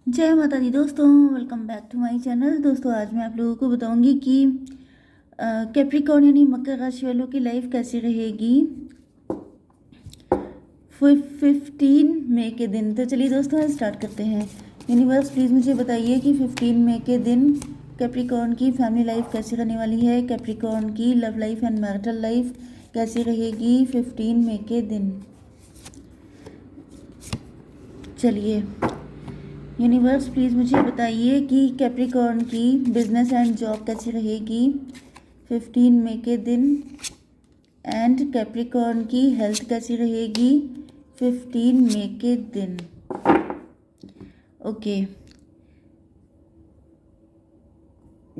जय माता दी दोस्तों, welcome back to my channel. दोस्तों आज मैं आप लोगों को बताऊंगी कि कैप्रिकॉर्न यानी मकर राशि वालों की लाइफ कैसी रहेगी 15 मई के दिन। तो चलिए दोस्तों स्टार्ट करते हैं। यूनिवर्स प्लीज़ मुझे बताइए कि 15 मई के दिन कैप्रिकॉर्न की फैमिली लाइफ कैसी रहने वाली है। कैप्रिकॉर्न की love life and marital life कैसी रहेगी 15 मई के दिन। चलिए यूनिवर्स प्लीज़ मुझे बताइए कि कैप्रिकॉर्न की बिजनेस एंड जॉब कैसी रहेगी 15 मई के दिन, एंड कैप्रिकॉर्न की हेल्थ कैसी रहेगी 15 मई के दिन। Okay,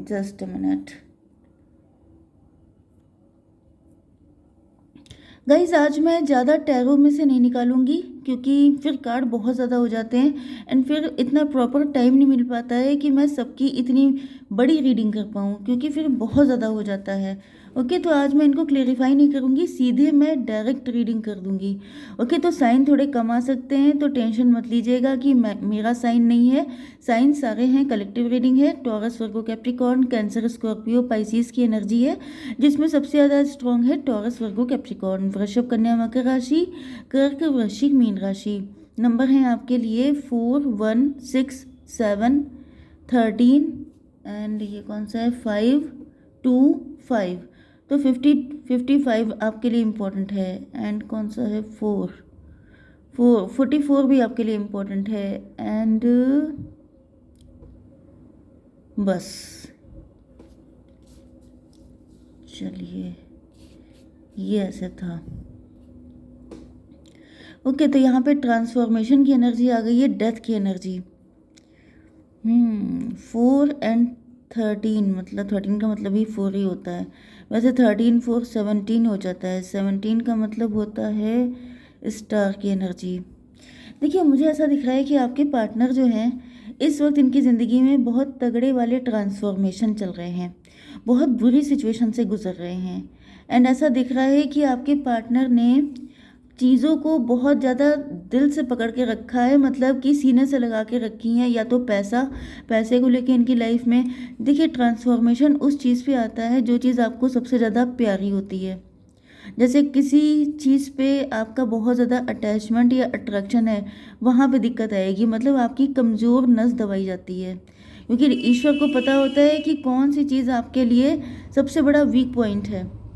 just a minute guys. आज मैं ज़्यादा टैरो में से नहीं निकालूंगी क्योंकि फिर कार्ड बहुत ज़्यादा हो जाते हैं एंड फिर इतना प्रॉपर टाइम नहीं मिल पाता है कि मैं सबकी इतनी बड़ी रीडिंग कर पाऊँ, क्योंकि फिर बहुत ज़्यादा हो जाता है। ओके, तो आज मैं इनको क्लेरिफाई नहीं करूँगी, सीधे मैं डायरेक्ट रीडिंग कर दूँगी। ओके, तो साइन थोड़े कम आ सकते हैं, तो टेंशन मत लीजिएगा कि मेरा साइन नहीं है। साइन सारे हैं, कलेक्टिव रीडिंग है। टॉरस, वर्गो, कैप्रिकॉर्न, कैंसर, स्कॉर्पियो, पाइसिस की एनर्जी है, जिसमें सबसे ज़्यादा स्ट्रॉन्ग है टॉरस, वर्गो, कैप्रिकॉर्न। वृषभ, कन्या, मकर राशि, कर्क, वृश्चिक, मीन राशि। नंबर हैं आपके लिए 4, 1, 6, 7, 13 एंड ये कौन सा है 5, 2, 5। तो 55 आपके लिए इम्पोर्टेंट है। एंड कौन सा है 44 भी आपके लिए इम्पोर्टेंट है। एंड बस चलिए ये ऐसे था। ओके, तो यहाँ पे ट्रांसफॉर्मेशन की एनर्जी आ गई है, डेथ की एनर्जी। 4 एंड 13, मतलब 13 का मतलब ही 4 ही होता है। वैसे 13, 4, 17 हो जाता है। 17 का मतलब होता है स्टार की एनर्जी। देखिए, मुझे ऐसा दिख रहा है कि आपके पार्टनर जो हैं इस वक्त इनकी ज़िंदगी में बहुत तगड़े वाले ट्रांसफॉर्मेशन चल रहे हैं, बहुत बुरी सिचुएशन से गुजर रहे हैं। एंड ऐसा दिख रहा है कि आपके पार्टनर ने चीज़ों को बहुत ज़्यादा दिल से पकड़ के रखा है, मतलब कि सीने से लगा के रखी हैं। या तो पैसे को लेके इनकी लाइफ में देखिए ट्रांसफॉर्मेशन उस चीज़ पे आता है जो चीज़ आपको सबसे ज़्यादा प्यारी होती है। जैसे किसी चीज़ पे आपका बहुत ज़्यादा अटैचमेंट या अट्रैक्शन है, वहाँ पे दिक्कत आएगी, मतलब आपकी कमज़ोर नस दबाई जाती है, क्योंकि ईश्वर को पता होता है कि कौन सी चीज़ आपके लिए सबसे बड़ा वीक पॉइंट है।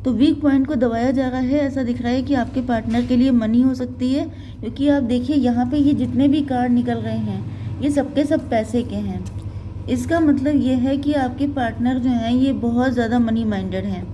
तो वीक पॉइंट को दबाया जा रहा है। ऐसा दिख रहा है कि आपके पार्टनर के लिए मनी हो सकती है, क्योंकि आप देखिए यहाँ पे ये जितने भी कार्ड निकल रहे हैं ये सबके सब पैसे के हैं। इसका मतलब ये है कि आपके पार्टनर जो हैं ये बहुत ज़्यादा मनी माइंडेड हैं।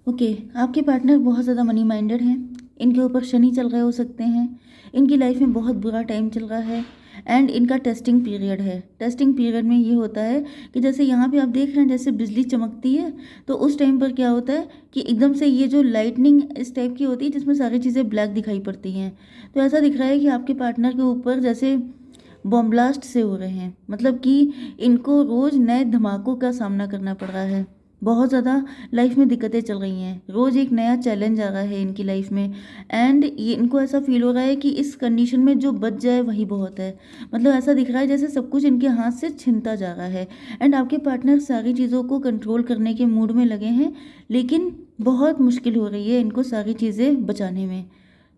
ओके, आपके पार्टनर बहुत ज़्यादा मनी माइंडेड हैं। इनके ऊपर शनि चल रहे हो सकते हैं, इनकी लाइफ में बहुत बुरा टाइम चल रहा है एंड इनका टेस्टिंग पीरियड है। टेस्टिंग पीरियड में ये होता है कि जैसे यहाँ पे आप देख रहे हैं जैसे बिजली चमकती है, तो उस टाइम पर क्या होता है कि एकदम से ये जो लाइटनिंग इस टाइप की होती है जिसमें सारी चीज़ें ब्लैक दिखाई पड़ती हैं। तो ऐसा दिख रहा है कि आपके पार्टनर के ऊपर जैसे बॉम्ब ब्लास्ट से हो रहे हैं, मतलब कि इनको रोज़ नए धमाकों का सामना करना पड़ रहा है। बहुत ज़्यादा लाइफ में दिक्कतें चल रही हैं, रोज़ एक नया चैलेंज आ रहा है इनकी लाइफ में। एंड ये इनको ऐसा फील हो रहा है कि इस कंडीशन में जो बच जाए वही बहुत है। मतलब ऐसा दिख रहा है जैसे सब कुछ इनके हाथ से छिनता जा रहा है। एंड आपके पार्टनर सारी चीज़ों को कंट्रोल करने के मूड में लगे हैं, लेकिन बहुत मुश्किल हो रही है इनको सारी चीज़ें बचाने में।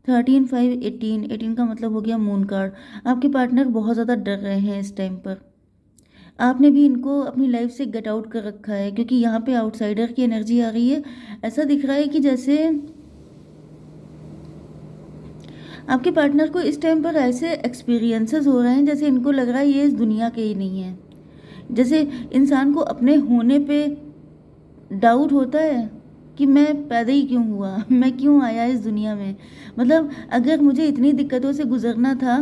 13, 5, 18 का मतलब हो गया मून कार्ड। आपके पार्टनर बहुत ज़्यादा डर रहे हैं इस टाइम पर। आपने भी इनको अपनी लाइफ से गेट आउट कर रखा है, क्योंकि यहाँ पे आउटसाइडर की एनर्जी आ रही है। ऐसा दिख रहा है कि जैसे आपके पार्टनर को इस टाइम पर ऐसे एक्सपीरियंसेस हो रहे हैं जैसे इनको लग रहा है ये इस दुनिया के ही नहीं है। जैसे इंसान को अपने होने पे डाउट होता है कि मैं पैदा ही क्यों हुआ, मैं क्यों आया इस दुनिया में। मतलब अगर मुझे इतनी दिक्कतों से गुजरना था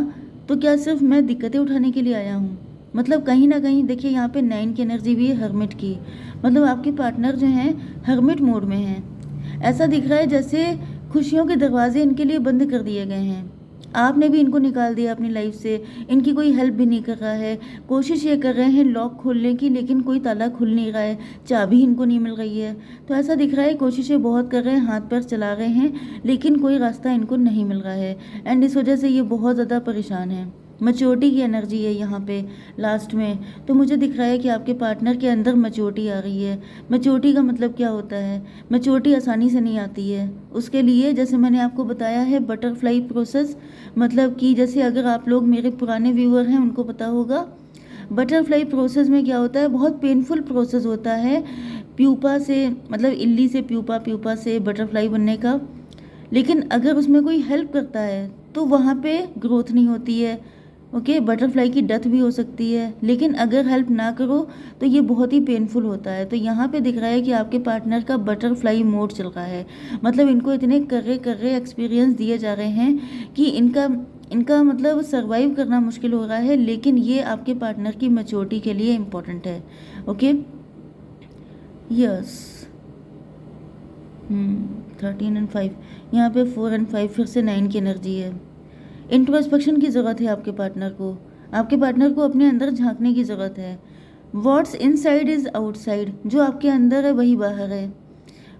तो क्या सिर्फ मैं दिक्कतें उठाने के लिए आया हूँ। मतलब कहीं ना कहीं देखिए यहाँ पे 9 की एनर्जी भी है, हर्मिट की। मतलब आपके पार्टनर जो हैं हर्मिट मोड में हैं। ऐसा दिख रहा है जैसे खुशियों के दरवाजे इनके लिए बंद कर दिए गए हैं। आपने भी इनको निकाल दिया अपनी लाइफ से, इनकी कोई हेल्प भी नहीं कर रहा है, कोशिश ये कर रहे हैं लॉक खोलने की लेकिन कोई ताला खुल नहीं रहा है, चाबी इनको नहीं मिल रही है। तो ऐसा दिख रहा है कोशिशें बहुत कर रहे हैं, हाथ पैर चला रहे हैं लेकिन कोई रास्ता इनको नहीं मिल रहा है एंड इस वजह से ये बहुत ज़्यादा परेशान है। मैच्योरिटी की एनर्जी है यहाँ पे लास्ट में। तो मुझे दिख रहा है कि आपके पार्टनर के अंदर मैच्योरिटी आ रही है। मैच्योरिटी का मतलब क्या होता है? मैच्योरिटी आसानी से नहीं आती है, उसके लिए जैसे मैंने आपको बताया है बटरफ्लाई प्रोसेस, मतलब कि जैसे अगर आप लोग मेरे पुराने व्यूअर हैं उनको पता होगा बटरफ्लाई प्रोसेस में क्या होता है, बहुत पेनफुल प्रोसेस होता है प्यूपा से, मतलब इल्ली से प्यूपा, प्यूपा से बटरफ्लाई बनने का। लेकिन अगर उसमें कोई हेल्प करता है तो वहाँ पे ग्रोथ नहीं होती है। ओके, बटरफ्लाई की डेथ भी हो सकती है, लेकिन अगर हेल्प ना करो तो ये बहुत ही पेनफुल होता है। तो यहाँ पे दिख रहा है कि आपके पार्टनर का बटरफ्लाई मोड चल रहा है, मतलब इनको इतने कर्रे एक्सपीरियंस दिए जा रहे हैं कि इनका मतलब सर्वाइव करना मुश्किल हो रहा है, लेकिन ये आपके पार्टनर की मैच्योरिटी के लिए इम्पोर्टेंट है। Okay, yes. 13 एंड 5, यहाँ पे 4 एंड 5 फिर से 9 की एनर्जी है। इंट्रोस्पेक्शन की ज़रूरत है आपके पार्टनर को अपने अंदर झांकने की ज़रूरत है। व्हाट्स इनसाइड इज़ आउटसाइड, जो आपके अंदर है वही बाहर है।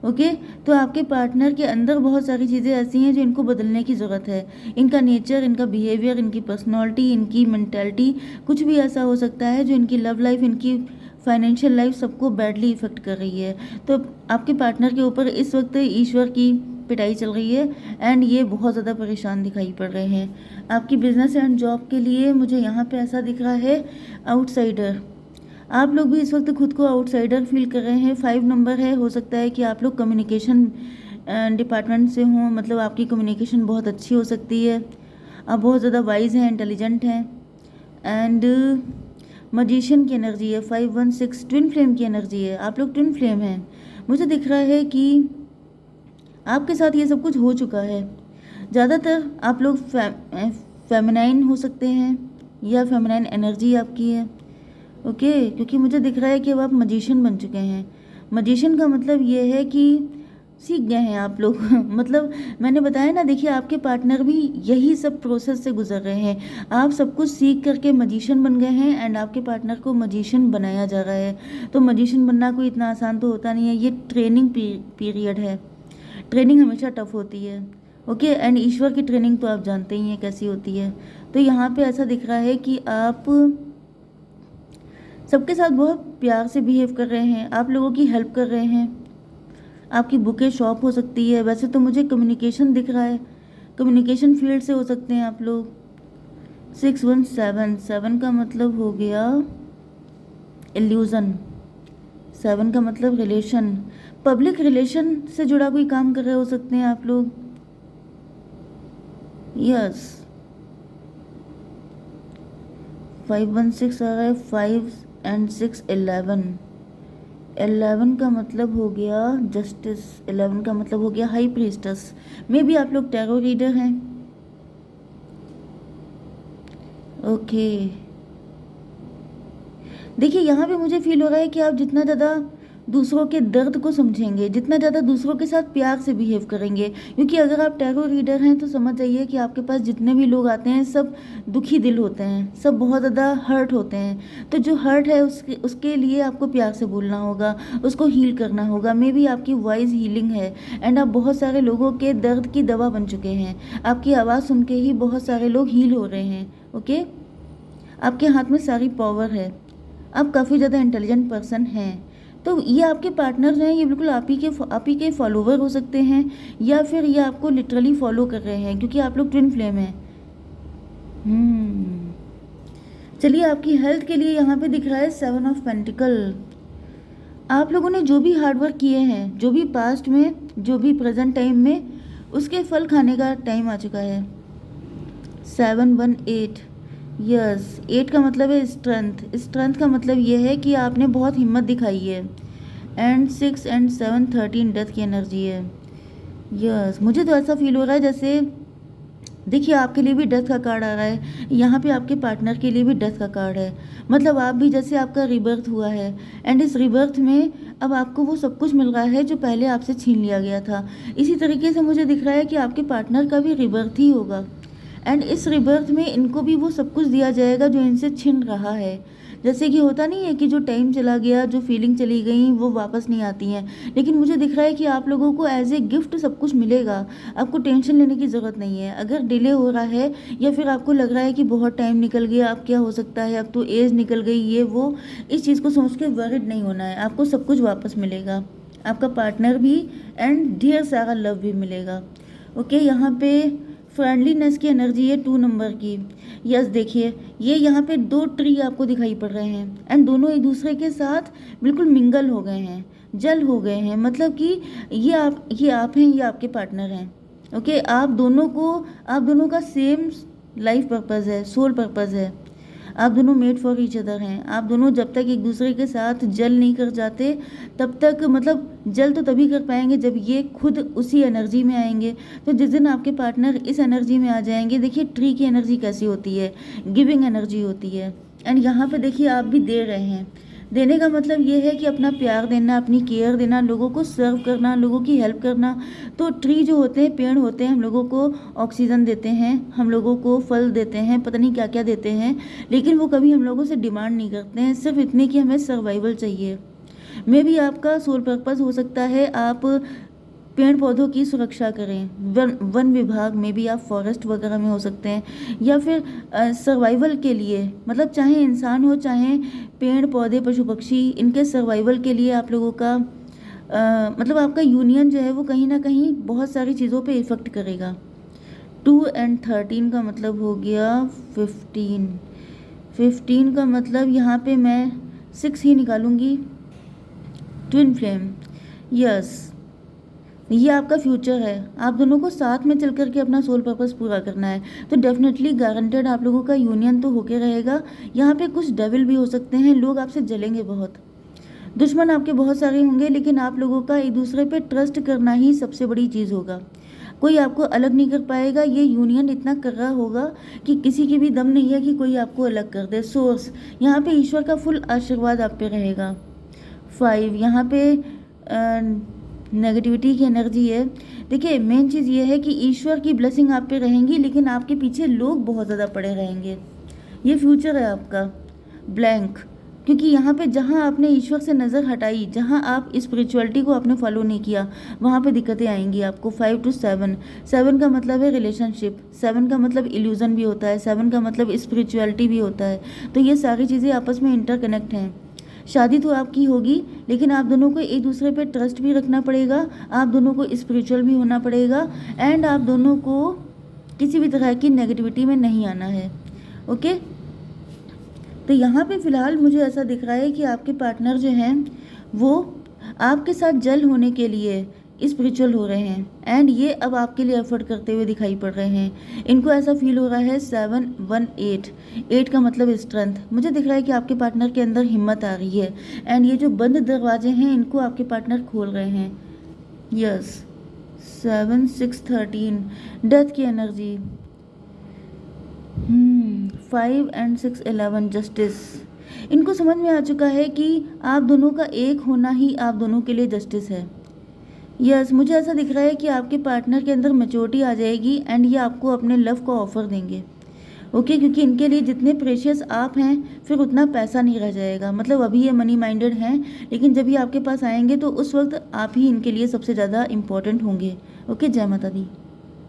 ओके, तो आपके पार्टनर के अंदर बहुत सारी चीज़ें ऐसी हैं जो इनको बदलने की ज़रूरत है। इनका नेचर, इनका बिहेवियर, इनकी पर्सनैलिटी, इनकी मेंटालिटी, कुछ भी ऐसा हो सकता है जो इनकी लव लाइफ, इनकी फाइनेंशियल लाइफ सबको बैडली इफेक्ट कर रही है। तो आपके पार्टनर के ऊपर इस वक्त ईश्वर की पिटाई चल रही है एंड ये बहुत ज़्यादा परेशान दिखाई पड़ रहे हैं। आपकी बिजनेस एंड जॉब के लिए मुझे यहाँ पे ऐसा दिख रहा है आउटसाइडर। आप लोग भी इस वक्त खुद को आउटसाइडर फील कर रहे हैं। 5 नंबर है, हो सकता है कि आप लोग कम्युनिकेशन डिपार्टमेंट से हों, मतलब आपकी कम्युनिकेशन बहुत अच्छी हो सकती है। आप बहुत ज़्यादा वाइज हैं, इंटेलिजेंट हैं एंड मजिशियन की एनर्जी है। 516 ट्विन फ्लेम की एनर्जी है, आप लोग ट्विन फ्लेम हैं। मुझे दिख रहा है कि आपके साथ ये सब कुछ हो चुका है। ज़्यादातर आप लोग फेमिनाइन हो सकते हैं या फेमिनाइन एनर्जी आपकी है। ओके, क्योंकि मुझे दिख रहा है कि अब आप मजिशियन बन चुके हैं। मजिशियन का मतलब ये है कि सीख गए हैं आप लोग मतलब मैंने बताया ना, देखिए आपके पार्टनर भी यही सब प्रोसेस से गुजर रहे हैं। आप सब कुछ सीख करके मजिशियन बन गए हैं एंड आपके पार्टनर को मजिशियन बनाया जा रहा है। तो मजिशियन बनना कोई इतना आसान तो होता नहीं है, ये ट्रेनिंग पीरियड है। ट्रेनिंग हमेशा टफ होती है। ओके, एंड ईश्वर की ट्रेनिंग तो आप जानते ही हैं कैसी होती है। तो यहाँ पे ऐसा दिख रहा है कि आप सबके साथ बहुत प्यार से बिहेव कर रहे हैं, आप लोगों की हेल्प कर रहे हैं। आपकी बुके शॉप हो सकती है, वैसे तो मुझे कम्युनिकेशन दिख रहा है, कम्युनिकेशन फील्ड से हो सकते हैं आप लोग। 617 का मतलब हो गया इल्यूज़न, 7 का मतलब रिलेशन, पब्लिक रिलेशन से जुड़ा कोई काम कर रहे हो सकते हैं आप लोग। यस, 516 आ रहा है, 5 एंड 6 11 का मतलब हो गया जस्टिस, 11 का मतलब हो गया हाई प्रीस्टस। मे बी आप लोग टैरो रीडर हैं। ओके, देखिए यहाँ पे मुझे फील हो रहा है कि आप जितना ज़्यादा दूसरों के दर्द को समझेंगे, जितना ज़्यादा दूसरों के साथ प्यार से बिहेव करेंगे, क्योंकि अगर आप टैरो रीडर हैं तो समझ जाइए कि आपके पास जितने भी लोग आते हैं सब दुखी दिल होते हैं, सब बहुत ज़्यादा हर्ट होते हैं। तो जो हर्ट है उसके लिए आपको प्यार से बोलना होगा, उसको हील करना होगा। मे बी आपकी वॉइस हीलिंग है एंड आप बहुत सारे लोगों के दर्द की दवा बन चुके हैं। आपकी आवाज़ सुन के ही बहुत सारे लोग हील हो रहे हैं। ओके, आपके हाथ में सारी पावर है, आप काफ़ी ज़्यादा इंटेलिजेंट पर्सन हैं। तो ये आपके पार्टनर हैं, ये बिल्कुल आप ही के फॉलोवर हो सकते हैं या फिर ये आपको लिटरली फॉलो कर रहे हैं, क्योंकि आप लोग ट्विन फ्लेम हैं। चलिए, आपकी हेल्थ के लिए यहाँ पे दिख रहा है 7 ऑफ पेंटिकल। आप लोगों ने जो भी हार्डवर्क किए हैं, जो भी पास्ट में, जो भी प्रेजेंट टाइम में, उसके फल खाने का टाइम आ चुका है। 718, यस, 8 का मतलब है स्ट्रेंथ। स्ट्रेंथ का मतलब ये है कि आपने बहुत हिम्मत दिखाई है। एंड 6 एंड 7 13 डेथ की एनर्जी है। यस, मुझे तो ऐसा फील हो रहा है जैसे, देखिए आपके लिए भी डेथ का कार्ड आ रहा है, यहाँ पे आपके पार्टनर के लिए भी डेथ का कार्ड है। मतलब आप भी, जैसे आपका रिबर्थ हुआ है एंड इस रिबर्थ में अब आपको वो सब कुछ मिल रहा है जो पहले आपसे छीन लिया गया था। इसी तरीके से मुझे दिख रहा है कि आपके पार्टनर का भी रिबर्थ ही होगा एंड इस रिबर्थ में इनको भी वो सब कुछ दिया जाएगा जो इनसे छिन रहा है। जैसे कि होता नहीं है कि जो टाइम चला गया, जो फीलिंग चली गई, वो वापस नहीं आती हैं, लेकिन मुझे दिख रहा है कि आप लोगों को एज ए गिफ्ट सब कुछ मिलेगा। आपको टेंशन लेने की ज़रूरत नहीं है। अगर डिले हो रहा है या फिर आपको लग रहा है कि बहुत टाइम निकल गया, अब क्या हो सकता है, अब तो एज निकल गई, ये वो, इस चीज़ को सोच के वरिड नहीं होना है। आपको सब कुछ वापस मिलेगा, आपका पार्टनर भी, एंड ढेर सारा लव भी मिलेगा। ओके, यहाँ पे फ्रेंडलीनेस की एनर्जी है 2 नंबर की। यस, देखिए ये यहाँ पे 2 ट्री आपको दिखाई पड़ रहे हैं एंड दोनों एक दूसरे के साथ बिल्कुल मिंगल हो गए हैं, जल हो गए हैं। मतलब कि ये आप हैं, ये आपके पार्टनर हैं। ओके, आप दोनों का सेम लाइफ पर्पस है, सोल पर्पस है। आप दोनों मेड फॉर ईच अदर हैं। आप दोनों जब तक एक दूसरे के साथ जल नहीं कर जाते तब तक, मतलब जल तो तभी कर पाएंगे जब ये खुद उसी एनर्जी में आएंगे। तो जिस दिन आपके पार्टनर इस एनर्जी में आ जाएंगे, देखिए ट्री की एनर्जी कैसी होती है, गिविंग एनर्जी होती है। एंड यहाँ पे देखिए आप भी दे रहे हैं। देने का मतलब ये है कि अपना प्यार देना, अपनी केयर देना, लोगों को सर्व करना, लोगों की हेल्प करना। तो ट्री जो होते हैं, पेड़ होते हैं, हम लोगों को ऑक्सीजन देते हैं, हम लोगों को फल देते हैं, पता नहीं क्या क्या देते हैं, लेकिन वो कभी हम लोगों से डिमांड नहीं करते हैं, सिर्फ इतने कि हमें सर्वाइवल चाहिए। मे भी आपका सोल पर्पस हो सकता है आप पेड़ पौधों की सुरक्षा करें, वन विभाग में भी, आप फॉरेस्ट वगैरह में हो सकते हैं, या फिर सर्वाइवल के लिए, मतलब चाहे इंसान हो, चाहे पेड़ पौधे, पशु पक्षी, इनके सर्वाइवल के लिए आप लोगों का मतलब आपका यूनियन जो है वो कहीं ना कहीं बहुत सारी चीज़ों पे इफ़ेक्ट करेगा। 2 एंड 13 का मतलब हो गया 15। 15 का मतलब यहाँ पे मैं 6 ही निकालूंगी, ट्विन फ्लेम। यस, ये आपका फ्यूचर है। आप दोनों को साथ में चल करके अपना सोल पर्पस पूरा करना है, तो डेफिनेटली गारंटेड आप लोगों का यूनियन तो होके रहेगा। यहाँ पे कुछ डेविल भी हो सकते हैं, लोग आपसे जलेंगे बहुत, दुश्मन आपके बहुत सारे होंगे, लेकिन आप लोगों का एक दूसरे पे ट्रस्ट करना ही सबसे बड़ी चीज़ होगा। कोई आपको अलग नहीं कर पाएगा। ये यूनियन इतना कर रहा होगा कि किसी की भी दम नहीं है कि कोई आपको अलग कर दे। सोर्स, यहाँ पे ईश्वर का फुल आशीर्वाद आप पे रहेगा। 5, यहाँ पे नेगेटिविटी की एनर्जी है। देखिए मेन चीज़ ये है कि ईश्वर की ब्लेसिंग आप पे रहेंगी, लेकिन आपके पीछे लोग बहुत ज़्यादा पड़े रहेंगे। ये फ्यूचर है आपका ब्लैंक, क्योंकि यहाँ पे जहाँ आपने ईश्वर से नज़र हटाई, जहाँ आप स्पिरिचुअलिटी को आपने फॉलो नहीं किया, वहाँ पे दिक्कतें आएंगी आपको। 5 to 7, 7 का मतलब है रिलेशनशिप, 7 का मतलब इल्यूज़न भी होता है, 7 का मतलब स्पिरिचुअलिटी भी होता है। तो ये सारी चीज़ें आपस में इंटरकनेक्ट हैं। शादी तो आपकी होगी, लेकिन आप दोनों को एक दूसरे पे ट्रस्ट भी रखना पड़ेगा, आप दोनों को स्पिरिचुअल भी होना पड़ेगा, एंड आप दोनों को किसी भी तरह की नेगेटिविटी में नहीं आना है। ओके, तो यहाँ पे फ़िलहाल मुझे ऐसा दिख रहा है कि आपके पार्टनर जो हैं वो आपके साथ जल होने के लिए स्पिरिचुअल हो रहे हैं, एंड ये अब आपके लिए एफर्ट करते हुए दिखाई पड़ रहे हैं। इनको ऐसा फील हो रहा है। 7 1 8, 8 का मतलब स्ट्रेंथ। मुझे दिख रहा है कि आपके पार्टनर के अंदर हिम्मत आ रही है, एंड ये जो बंद दरवाजे हैं इनको आपके पार्टनर खोल रहे हैं। यस, 7 6 13, डेथ की एनर्जी। 5 and 6 11, justice. इनको समझ में आ चुका है कि आप दोनों का एक होना ही आप दोनों के लिए जस्टिस है। यस, मुझे ऐसा दिख रहा है कि आपके पार्टनर के अंदर मैच्योरिटी आ जाएगी, एंड ये आपको अपने लव को ऑफर देंगे। ओके, क्योंकि इनके लिए जितने प्रेशियस आप हैं, फिर उतना पैसा नहीं रह जाएगा। मतलब अभी ये मनी माइंडेड हैं, लेकिन जब ये आपके पास आएंगे तो उस वक्त आप ही इनके लिए सबसे ज़्यादा इम्पोर्टेंट होंगे। ओके, जय माता दी।